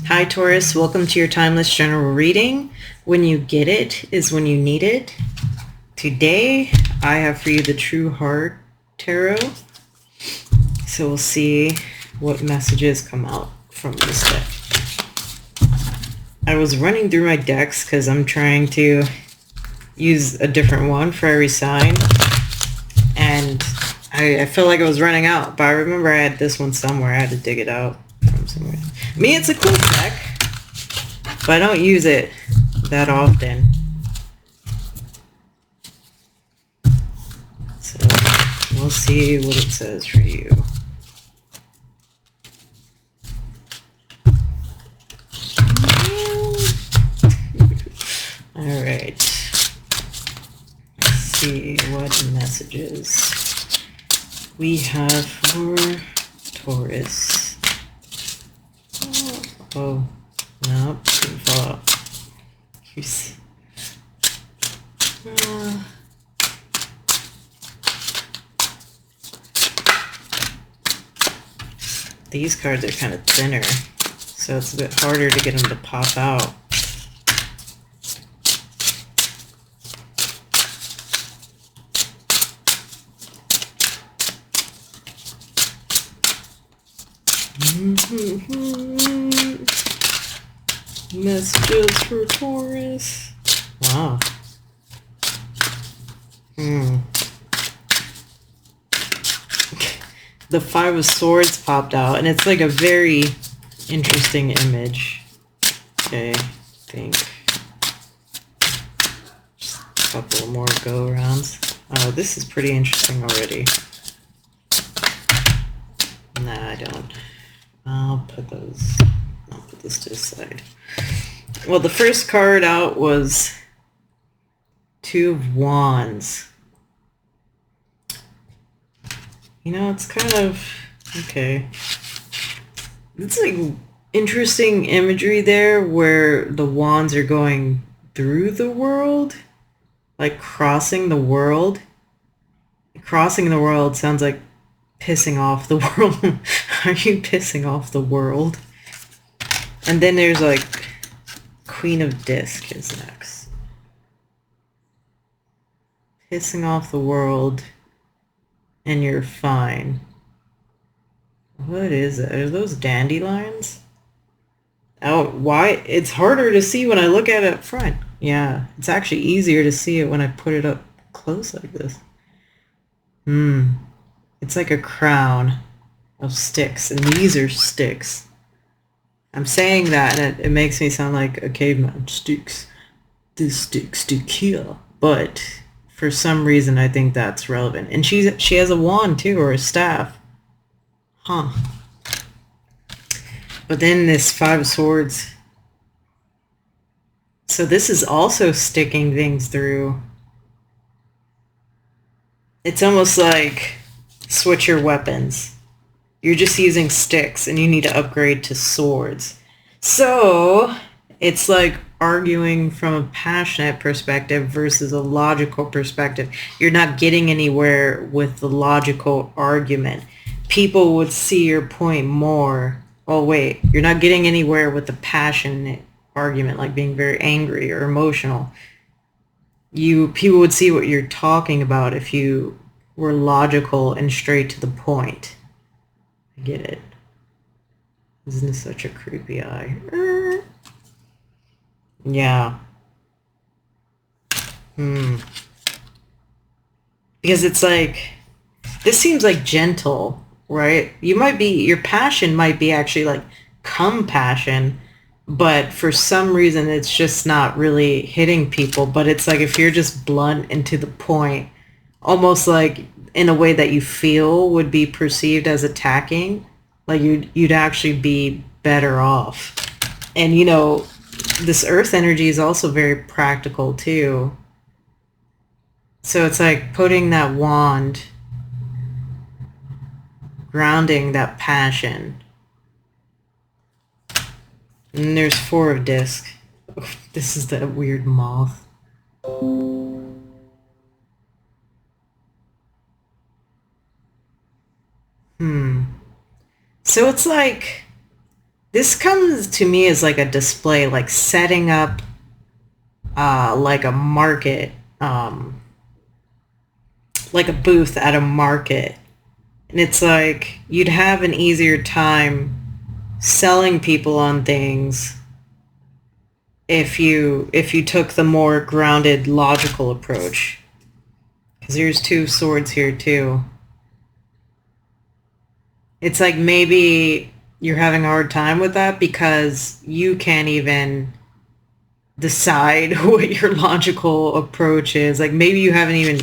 Hi Taurus, welcome to your timeless general reading. When you get it is when you need it. Today I have for you the True Heart Tarot. So we'll see what messages come out from this deck. I was running through my decks because I'm trying to use a different one for every sign. And I felt like I was running out, but I remember I had this one somewhere. I had to dig it out from somewhere. I mean, it's a cool deck, but I don't use it that often. So we'll see what it says for you. All right. Let's see what messages we have for Taurus. Oh, no, didn't fall out. Here's, these cards are kind of thinner, so it's a bit harder to get them to pop out. Messages for Taurus. Wow. The Five of Swords popped out, and it's like a very interesting image. Okay, I think. Just a couple more go-arounds. Oh, this is pretty interesting already. Nah, I don't. I'll put this to the side. Well, the first card out was Two of Wands. You know, it's kind of, okay. It's like interesting imagery there where the wands are going through the world, like crossing the world. Crossing the world sounds like pissing off the world. Are you pissing off the world? And then there's like Queen of Disc is next. Pissing off the world and you're fine. What is it? Are those dandelions? Oh, why? It's harder to see when I look at it up front. Yeah, it's actually easier to see it when I put it up close like this. It's like a crown of sticks, and these are sticks. I'm saying that, and it makes me sound like a caveman. Sticks. The sticks to kill. But for some reason, I think that's relevant. And she has a wand, too, or a staff. Huh. But then this Five of Swords. So this is also sticking things through. It's almost like switch your weapons. You're just using sticks and you need to upgrade to swords. So it's like arguing from a passionate perspective versus a logical perspective. You're not getting anywhere with the logical argument. People would see your point more. Oh wait, you're not getting anywhere with the passionate argument, like being very angry or emotional. People would see what you're talking about if you were logical and straight to the point. I get it. Isn't this such a creepy eye? Yeah. Because it's like, this seems like gentle, right? Your passion might be actually like compassion, but for some reason it's just not really hitting people. But it's like if you're just blunt and to the point, almost like in a way that you feel would be perceived as attacking, like you'd actually be better off. And you know, this earth energy is also very practical too. So it's like putting that wand, grounding that passion. And there's Four of Disc. This is that weird moth. So it's like This comes to me as like a display, like setting up like a market, like a booth at a market. And it's like you'd have an easier time selling people on things if you took the more grounded, logical approach. Because there's 2 swords here too. It's like maybe you're having a hard time with that because you can't even decide what your logical approach is. Like maybe you haven't even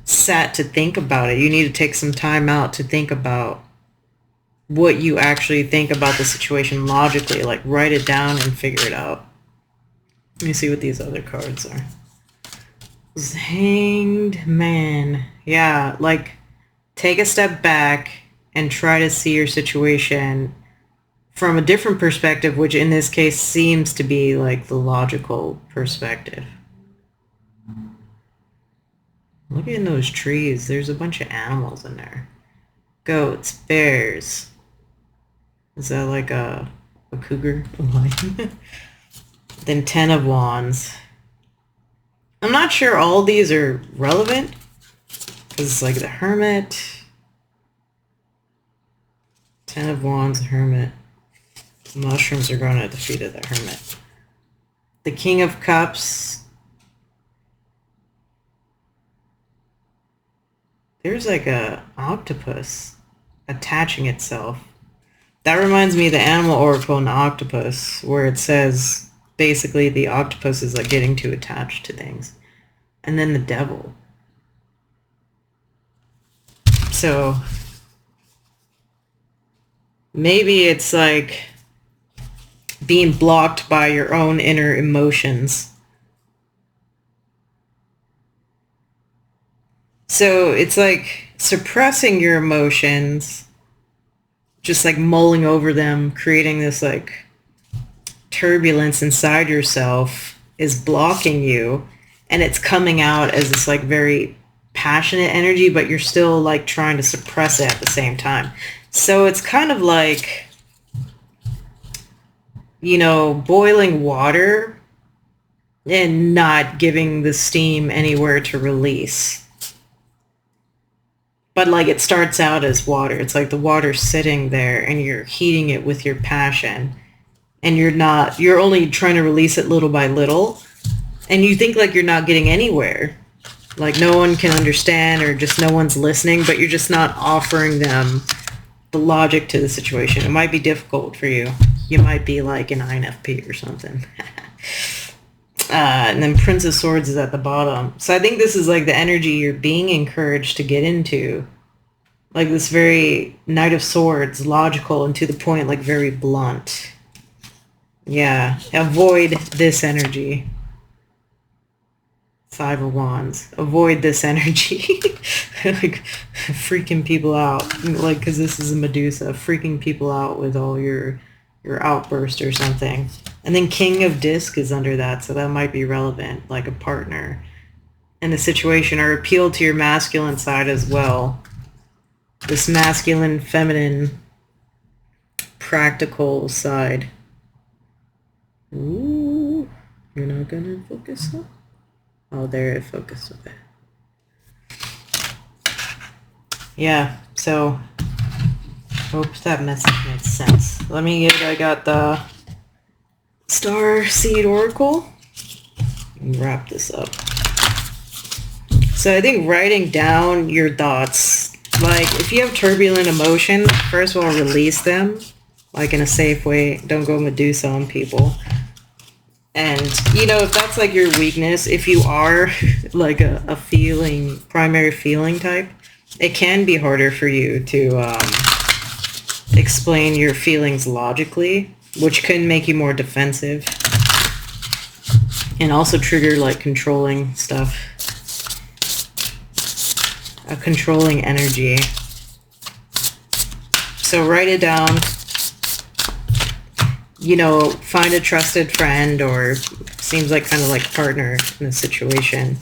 sat to think about it. You need to take some time out to think about what you actually think about the situation logically. Like write it down and figure it out. Let me see what these other cards are. Hanged Man. Yeah, like take a step back and try to see your situation from a different perspective, which in this case seems to be like the logical perspective. Look at those trees. There's a bunch of animals in there. Goats, bears. Is that like a cougar? A lion? Then 10 of Wands. I'm not sure all these are relevant. Because it's like the Hermit. 10 of Wands, Hermit. The mushrooms are going at the feet of the Hermit. The King of Cups. There's like a octopus attaching itself. That reminds me of the Animal Oracle and the octopus, where it says basically the octopus is like getting too attached to things. And then the Devil. So maybe it's like being blocked by your own inner emotions. So it's like suppressing your emotions, just like mulling over them, creating this like turbulence inside yourself is blocking you, and it's coming out as this like very passionate energy, but you're still like trying to suppress it at the same time. So it's kind of like, you know, boiling water and not giving the steam anywhere to release. But like it starts out as water. It's like the water's sitting there and you're heating it with your passion. And you're only trying to release it little by little. And you think like you're not getting anywhere. Like no one can understand or just no one's listening, but you're just not offering them the logic to the situation. It might be difficult for you. You might be like an INFP or something. And then Prince of Swords is at the bottom. So I think this is like the energy you're being encouraged to get into. Like this very Knight of Swords, logical and to the point, like very blunt. Yeah, avoid this energy. 5 of Wands. Avoid this energy. Like freaking people out. Like, because this is a Medusa. Freaking people out with all your outburst or something. And then King of Disc is under that, so that might be relevant, like a partner in the situation, or appeal to your masculine side as well. This masculine, feminine, practical side. Ooh, you're not gonna focus on? Oh, there it focused. Okay. Yeah, so hope that message made sense. I got the Star Seed Oracle. And wrap this up. So I think writing down your thoughts, like if you have turbulent emotions, first of all, release them, like in a safe way. Don't go Medusa on people. And, you know, if that's like your weakness, if you are like a primary feeling type, it can be harder for you to explain your feelings logically, which can make you more defensive and also trigger like controlling stuff, a controlling energy. So write it down, you know, find a trusted friend or seems like kind of like partner in the situation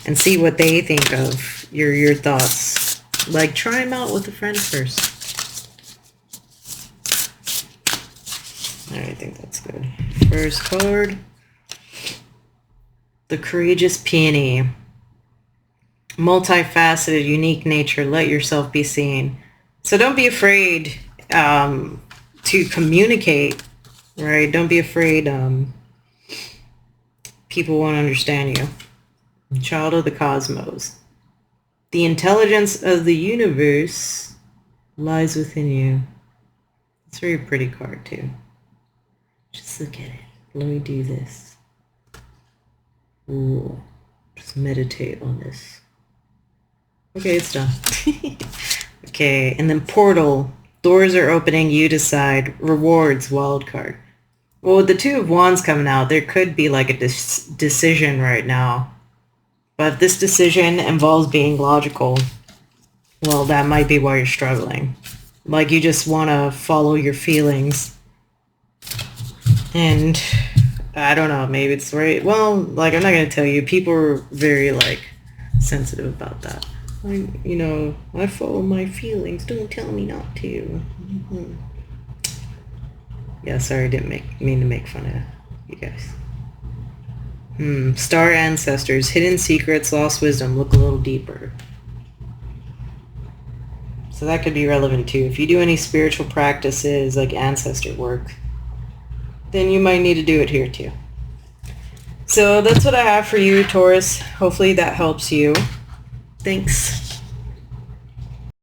and see what they think of your thoughts. Like try them out with a friend first. I think that's good. First card. The Courageous Peony. Multifaceted, unique nature. Let yourself be seen. So don't be afraid to communicate, right? Don't be afraid people won't understand you. Child of the cosmos. The intelligence of the universe lies within you. It's a very pretty card too. Just look at it. Let me do this. Ooh, just meditate on this. Okay, it's done. Okay, and then portal. Doors are opening, you decide. Rewards, wild card. Well, with the Two of Wands coming out, there could be like a decision right now. But if this decision involves being logical, well, that might be why you're struggling. Like you just want to follow your feelings. And I don't know, maybe it's right. Well, like I'm not going to tell you. People are very like sensitive about that. I follow my feelings. Don't tell me not to. Mm-hmm. Yeah, sorry, I didn't mean to make fun of you guys. Star ancestors, hidden secrets, lost wisdom. Look a little deeper. So that could be relevant too. If you do any spiritual practices like ancestor work, then you might need to do it here too. So that's what I have for you, Taurus. Hopefully that helps you. Thanks.